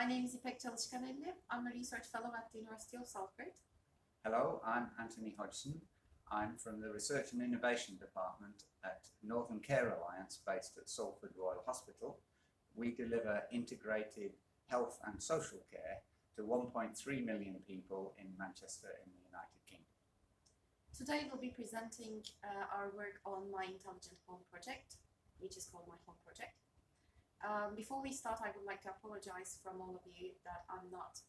My name is İpek Çalışkanelli. I'm a research fellow at the University of Salford. Hello, I'm Anthony Hodgson. I'm from the Research and Innovation Department at Northern Care Alliance based at Salford Royal Hospital. We deliver integrated health and social care to 1.3 million people in Manchester in the United Kingdom. Today we'll be presenting our work on my Intelligent Home project, which is called MiiHome project. Before we start, I would like to apologize from all of you that I'm not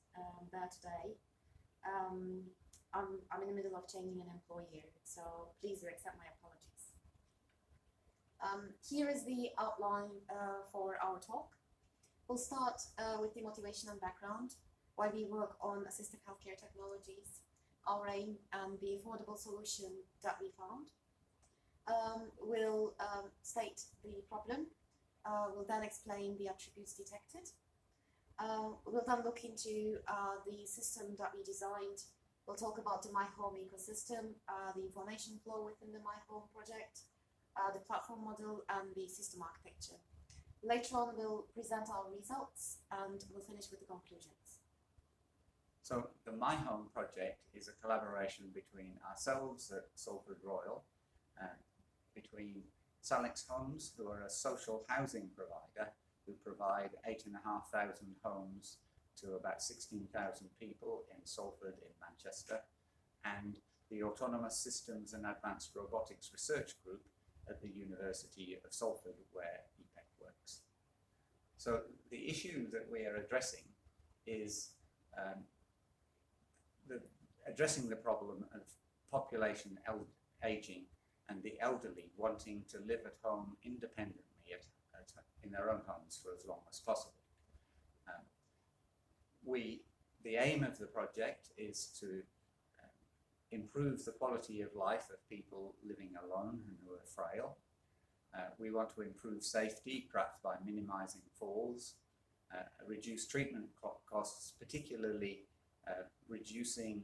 there today. I'm in the middle of changing an employer, so please do accept my apologies. Here is the outline for our talk. We'll start with the motivation and background, why we work on assistive healthcare technologies, our aim and the affordable solution that we found. We'll state the problem. We'll then explain the attributes detected. We'll then look into the system that we designed. We'll talk about the MiiHome ecosystem, the information flow within the MiiHome project, the platform model, and the system architecture. Later on, we'll present our results and we'll finish with the conclusions. So the MiiHome project is a collaboration between ourselves at Salford Royal, between Salix Homes, who are a social housing provider who provide 8,500 homes to about 16,000 people in Salford in Manchester, and the Autonomous Systems and Advanced Robotics Research Group at the University of Salford, where AHFE works. So the issue that we are addressing is addressing the problem of population ageing and the elderly wanting to live at home independently in their own homes for as long as possible. The aim of the project is to improve the quality of life of people living alone and who are frail. We want to improve safety, perhaps by minimizing falls, reduce treatment costs, particularly reducing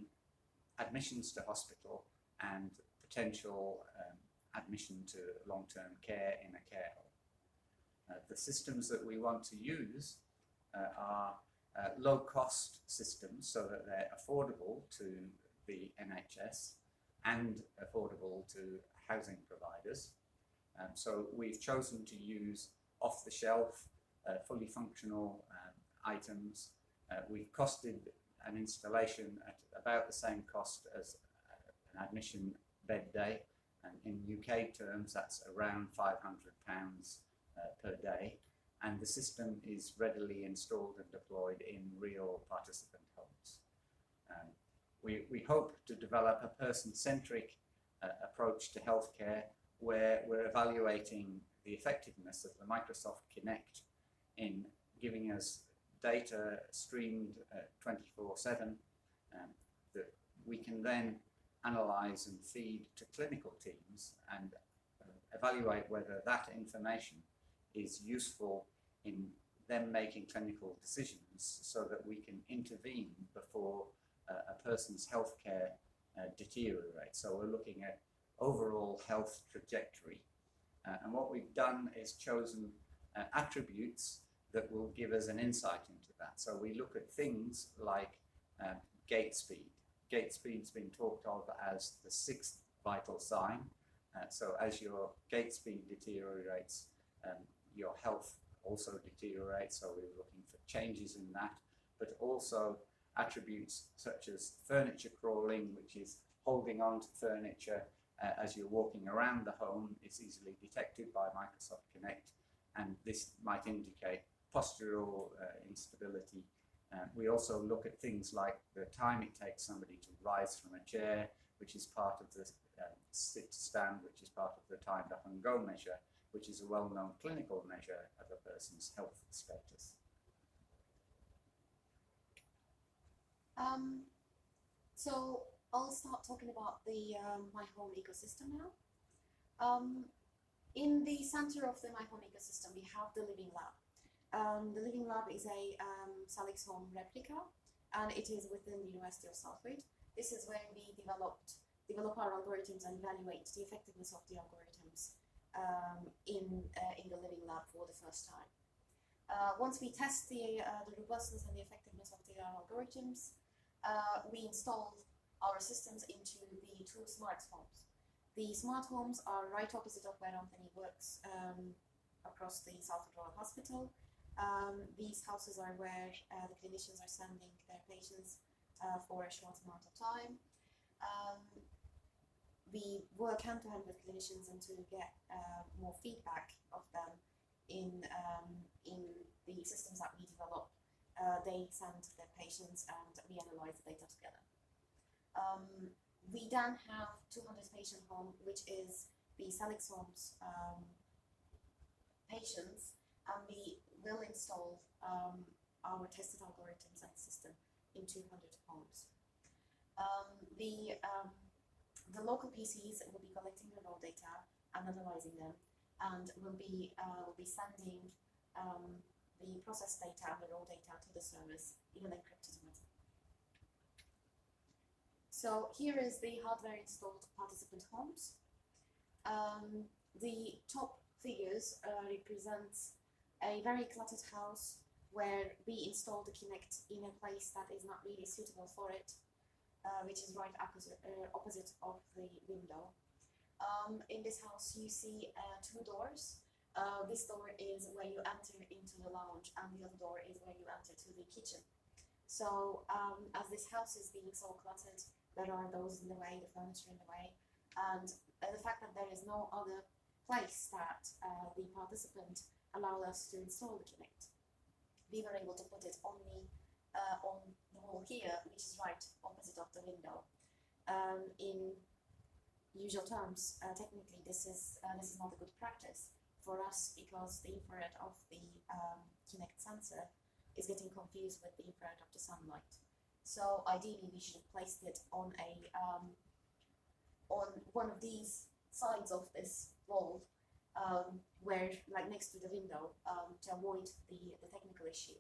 admissions to hospital and potential admission to long-term care in a care home. The systems that we want to use are low-cost systems so that they're affordable to the NHS and affordable to housing providers. So we've chosen to use off-the-shelf, fully functional items. We've costed an installation at about the same cost as an admission bed day, and in UK terms that's around £500 per day, and the system is readily installed and deployed in real participant homes. We hope to develop a person-centric approach to healthcare where we're evaluating the effectiveness of the Microsoft Kinect in giving us data streamed 24/7 that we can then analyze and feed to clinical teams and evaluate whether that information is useful in them making clinical decisions so that we can intervene before a person's healthcare deteriorates. So we're looking at overall health trajectory. And what we've done is chosen attributes that will give us an insight into that. So we look at things like gait speed. Gait speed's been talked of as the sixth vital sign. So as your gait speed deteriorates, your health also deteriorates. So we're looking for changes in that, but also attributes such as furniture crawling, which is holding on to furniture as you're walking around the home. It's easily detected by Microsoft Kinect, and this might indicate postural instability. We also look at things like the time it takes somebody to rise from a chair, which is part of the sit to stand, which is part of the time to and go measure, which is a well-known clinical measure of a person's health status. So I'll start talking about the MiiHome ecosystem now. In the center of the MiiHome ecosystem, we have the Living Lab. The Living Lab is a Salix Home replica, and it is within the University of Salford. This is where we develop our algorithms and evaluate the effectiveness of the algorithms in the Living Lab for the first time. Once we test the robustness and the effectiveness of the algorithms, we install our systems into the two smart homes. The smart homes are right opposite of where Anthony works, across the Salford Royal Hospital. These houses are where the clinicians are sending their patients for a short amount of time. We work hand to hand with clinicians and to get more feedback of them in the systems that we develop. They send their patients and we analyze the data together. We then have 200 patient home, which is the Salix Homes patients, and we will install our tested algorithms and system in 200 homes. The local PCs will be collecting the raw data and analyzing them, and will be sending the processed data and the raw data to the service in an encrypted manner. So here is the hardware installed participant homes. The top figures represent a very cluttered house where we installed the Kinect in a place that is not really suitable for it, which is right opposite of the window. In this house you see two doors. This door is where you enter into the lounge, and the other door is where you enter to the kitchen. So as this house is being so cluttered, there are those in the way, the furniture in the way, and the fact that there is no other place that the participant allowed us to install the Kinect, we were able to put it on the wall here, which is right opposite of the window. In usual terms, technically this is not a good practice for us, because the infrared of the Kinect sensor is getting confused with the infrared of the sunlight. So ideally we should have placed it on one of these sides of this wall, where, like, next to the window, to avoid the technical issue.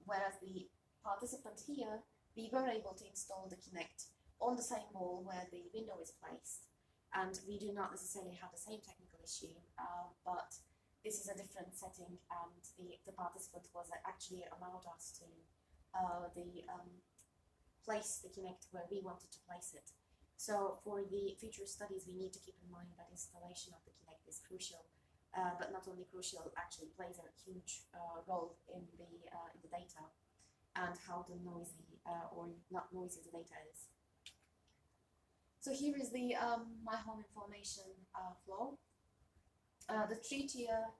Whereas the participant here, we were able to install the Kinect on the same wall where the window is placed, and we do not necessarily have the same technical issue, but this is a different setting, and the participant was actually allowed us to place the Kinect where we wanted to place it. So for the future studies, we need to keep in mind that installation of the Kinect is crucial, but not only crucial, actually plays a huge role in the data and how the noisy or not noisy the data is. So here is the MiiHome information flow. The three-tier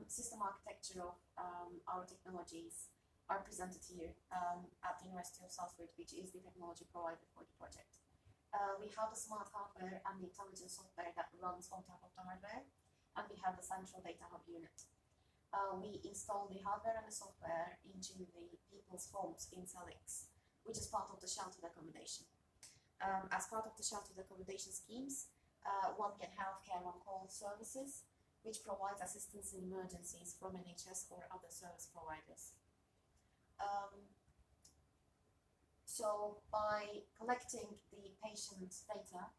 system architecture of our technologies are presented here at the University of Salford, which is the technology provider for the project. We have the smart hardware and the intelligent software that runs on top of the hardware, and we have the central data hub unit. We install the hardware and the software into the people's homes in Salix, which is part of the sheltered accommodation. As part of the sheltered accommodation schemes, one can have care on call services, which provides assistance in emergencies from NHS or other service providers. So by collecting the patient data,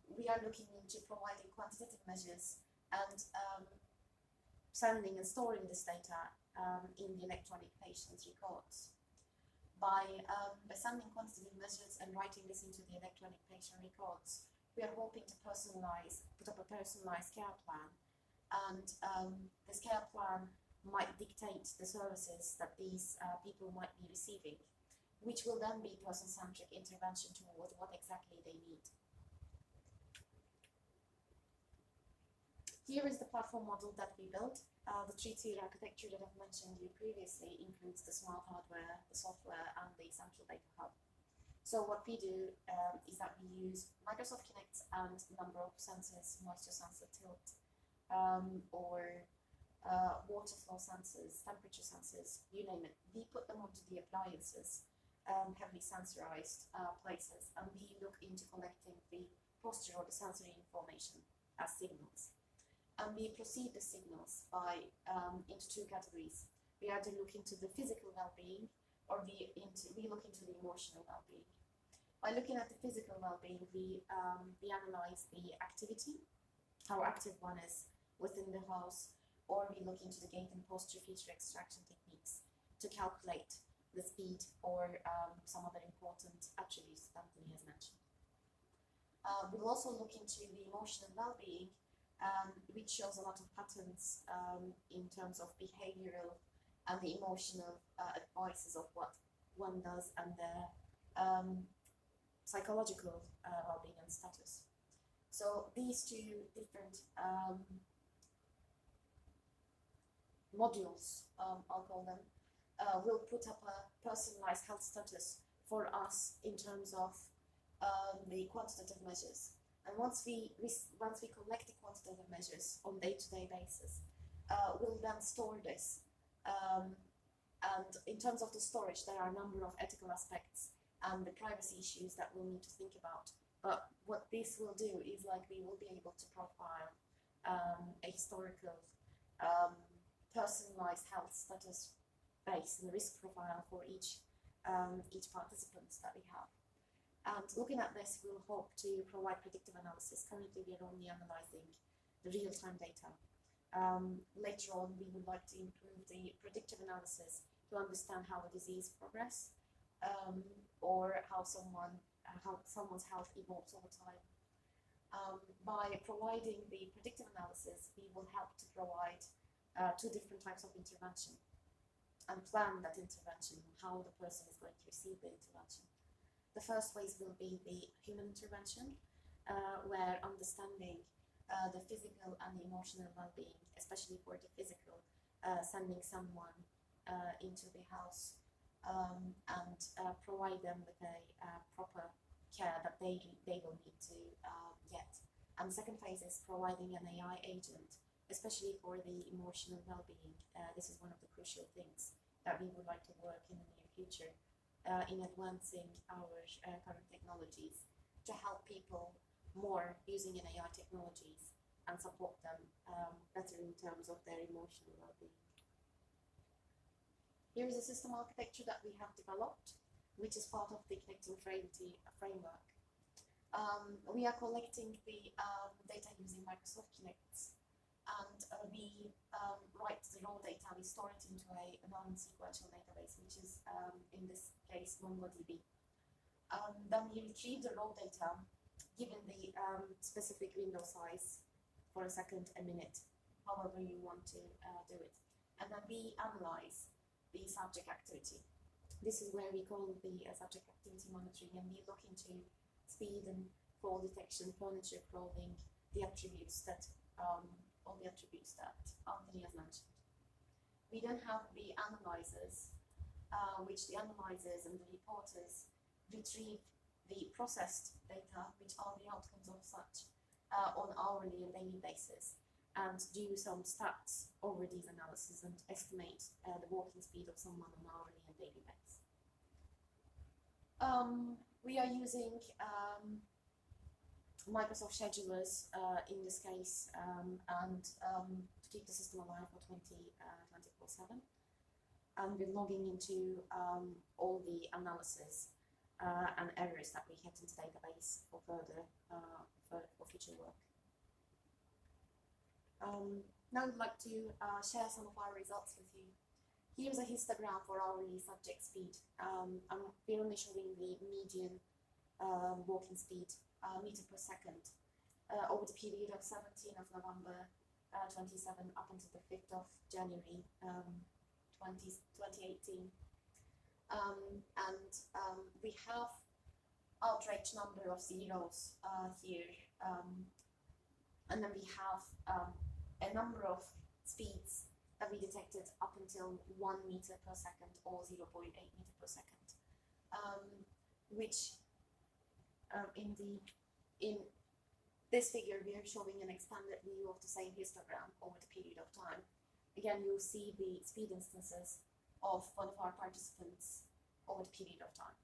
we are looking into providing quantitative measures and sending and storing this data in the electronic patient's records. By sending quantitative measures and writing this into the electronic patient records, we are hoping to put up a personalized care plan, and this care plan might dictate the services that these people might be receiving, which will then be person-centric intervention toward what exactly they need. Here is the platform model that we built. The three-tier architecture that I've mentioned you previously includes the smart hardware, the software, and the central data hub. So what we do is that we use Microsoft Kinect and a number of sensors, moisture sensor, tilt, or water flow sensors, temperature sensors, you name it. We put them onto the appliances, heavily sensorized places, and we look into collecting the posture or the sensory information as signals. And we perceive the signals by into two categories. We either look into the physical well-being, or we look into the emotional well-being. By looking at the physical well-being, we analyze the activity, how active one is within the house, or we look into the gait and posture feature extraction techniques to calculate the speed or some other important attributes that Anthony has mentioned. We'll also look into the emotional well-being, which shows a lot of patterns in terms of behavioral and the emotional advices of what one does and their psychological well-being and status. So these two different modules, I'll call them, will put up a personalized health status for us in terms of the quantitative measures. And once we collect the quantitative measures on day-to-day basis, we'll then store this. And in terms of the storage, there are a number of ethical aspects and the privacy issues that we'll need to think about. But what this will do is we will be able to profile a historical, personalized health status base and risk profile for each participant that we have. And looking at this, we'll hope to provide predictive analysis. Currently, we are only analyzing the real-time data. Later on, we would like to improve the predictive analysis to understand how a disease progresses or how someone's health evolves over time. By providing the predictive analysis, we will help to provide two different types of intervention and plan that intervention, how the person is going to receive the intervention. The first phase will be the human intervention, where understanding the physical and the emotional well-being, especially for the physical, sending someone into the house and provide them with a proper care that they will need to get. And the second phase is providing an AI agent, especially for the emotional well-being. This is one of the crucial things that we would like to work in the near future in advancing our current technologies to help people more using an AI technologies and support them better in terms of their emotional well-being. Here is a system architecture that we have developed, which is part of the Connecting Frailty framework. We are collecting the data using Microsoft Connects, and we write the raw data, we store it into a non-sequential database, which is in this case MongoDB. Then we retrieve the raw data given the specific window size for a second, a minute, however you want to do it. And then we analyze the subject activity. This is where we call the subject activity monitoring, and we look into speed and fall detection, furniture crawling, the attributes that all the attributes that Anthony has mentioned. We then have the analyzers, which the analyzers and the reporters retrieve the processed data, which are the outcomes of such, on hourly and daily basis, and do some stats over these analyses and estimate the walking speed of someone on hourly and daily basis. We are using Microsoft schedulers in this case, and to keep the system alive for 24/7. And we're logging into all the analysis and errors that we get into the database for further for future work. Now I'd like to share some of our results with you. Here's a histogram for hourly subject speed. We're only showing the median walking speed, meter per second, over the period of 17th of November 27 up until the 5th of January 2018. We have outrage number of zeros here, and then we have a number of speeds that we detected up until 1 meter per second or 0.8 meter per second, which in this figure we are showing an expanded view of the same histogram over the period of time. Again, you'll see the speed instances of one of our participants over the period of time.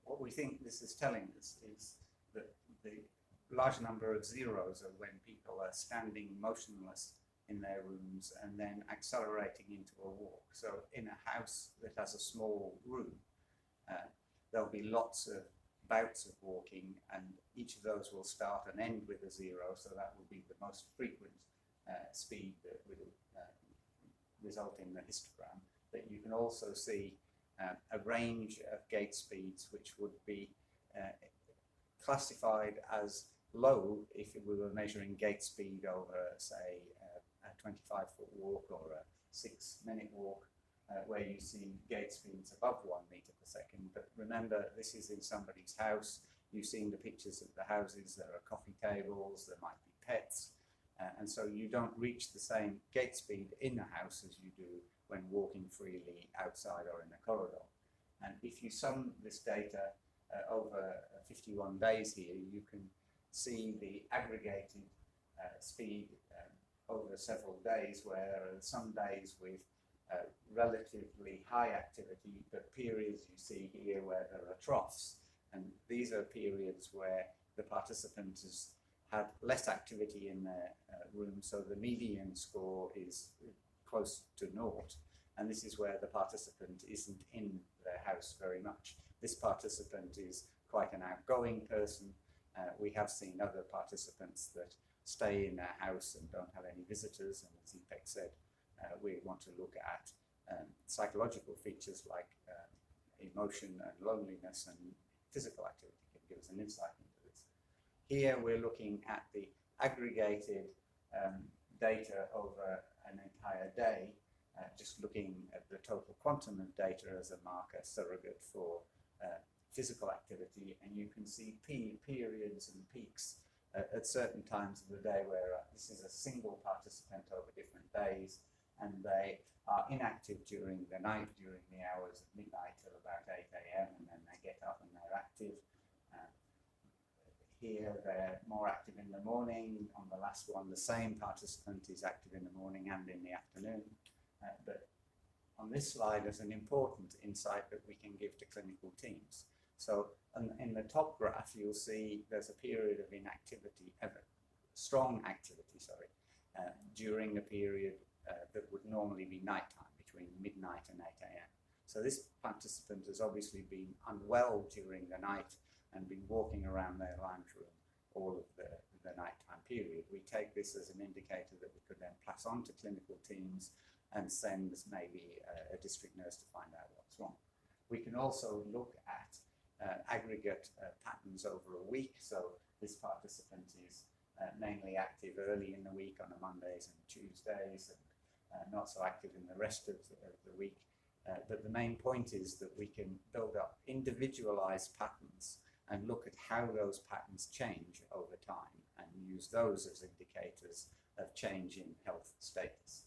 What we think this is telling us is that the large number of zeros are when people are standing motionless in their rooms and then accelerating into a walk. So in a house that has a small room, there'll be lots of bouts of walking, and each of those will start and end with a zero, so that will be the most frequent speed that will result in the histogram, that you can also see a range of gate speeds which would be classified as low if we were measuring gate speed over, say, a 25-foot walk or a 6-minute walk, where you see gate speeds above 1 meter per second. But remember, this is in somebody's house. You've seen the pictures of the houses. There are coffee tables, there might be pets, and so you don't reach the same gate speed in the house as you do when walking freely outside or in a corridor. And if you sum this data over 51 days here, you can see the aggregated speed over several days, where there are some days with relatively high activity, but periods you see here where there are troughs. And these are periods where the participant has had less activity in their room, so the median score is close to naught. And this is where the participant isn't in their house very much. This participant is quite an outgoing person. We have seen other participants that stay in their house and don't have any visitors, and as Deepak said, we want to look at psychological features like emotion and loneliness, and physical activity can give us an insight into this. Here we're looking at the aggregated data over an entire day, just looking at the total quantum of data as a marker surrogate for physical activity, and you can see periods and peaks at certain times of the day where this is a single participant over different days, and they are inactive during the night, during the hours of midnight till about 8 AM, and then they get up and they're active. Here they're more active in the morning. On the last one, the same participant is active in the morning and in the afternoon. But on this slide, there's an important insight that we can give to clinical teams. So in the top graph, you'll see there's a period of inactivity, strong activity, during a period that would normally be nighttime, between midnight and 8 AM. So this participant has obviously been unwell during the night and been walking around their lounge room all of the nighttime period. We take this as an indicator that we could then pass on to clinical teams and send maybe a district nurse to find out what's wrong. We can also look at aggregate patterns over a week. So this participant is mainly active early in the week on the Mondays and Tuesdays, and not so active in the rest of the week. But the main point is that we can build up individualized patterns and look at how those patterns change over time and use those as indicators of change in health status.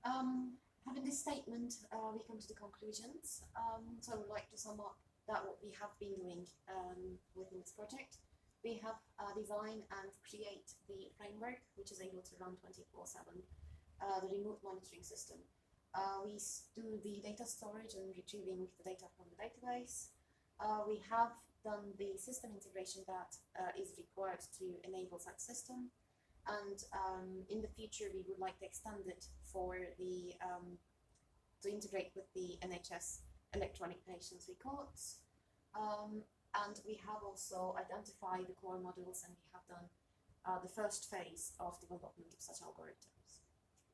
Having this statement, we come to the conclusions. So I would like to sum up that what we have been doing within this project. We have designed and create the framework which is able to run 24/7, the remote monitoring system. We do the data storage and retrieving the data from the database. We have done the system integration that is required to enable such system. And in the future, we would like to extend it for the to integrate with the NHS electronic patients records. And we have also identified the core models, and we have done the first phase of development of such algorithms.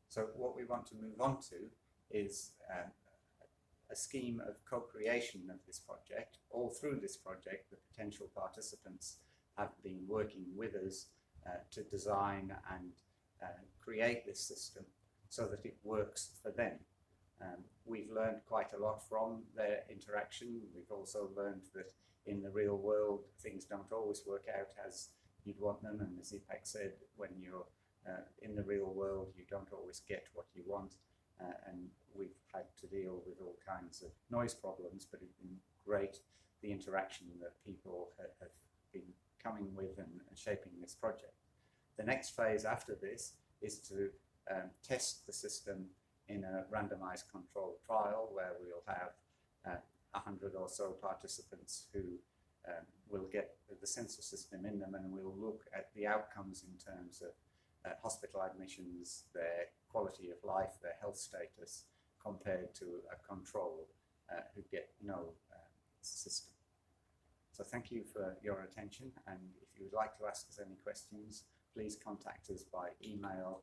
So what we want to move on to is a scheme of co-creation of this project. All through this project, the potential participants have been working with us to design and create this system so that it works for them. We've learned quite a lot from their interaction. We've also learned that in the real world, things don't always work out as you'd want them, and as Deepak said, when you're in the real world, you don't always get what you want, and we've had to deal with all kinds of noise problems, but it's been great, the interaction that people have been coming with and shaping this project. The next phase after this is to test the system in a randomized controlled trial where we'll have 100 or so participants who will get the sensor system in them, and we'll look at the outcomes in terms of hospital admissions, their quality of life, their health status, compared to a control who get no system. So thank you for your attention, and if you would like to ask us any questions, please contact us by email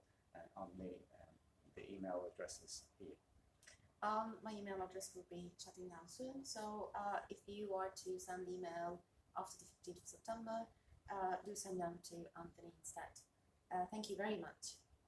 on the email addresses here. My email address will be shutting down soon, so if you are to send email after the 15th of September, do send them to Anthony instead. Thank you very much.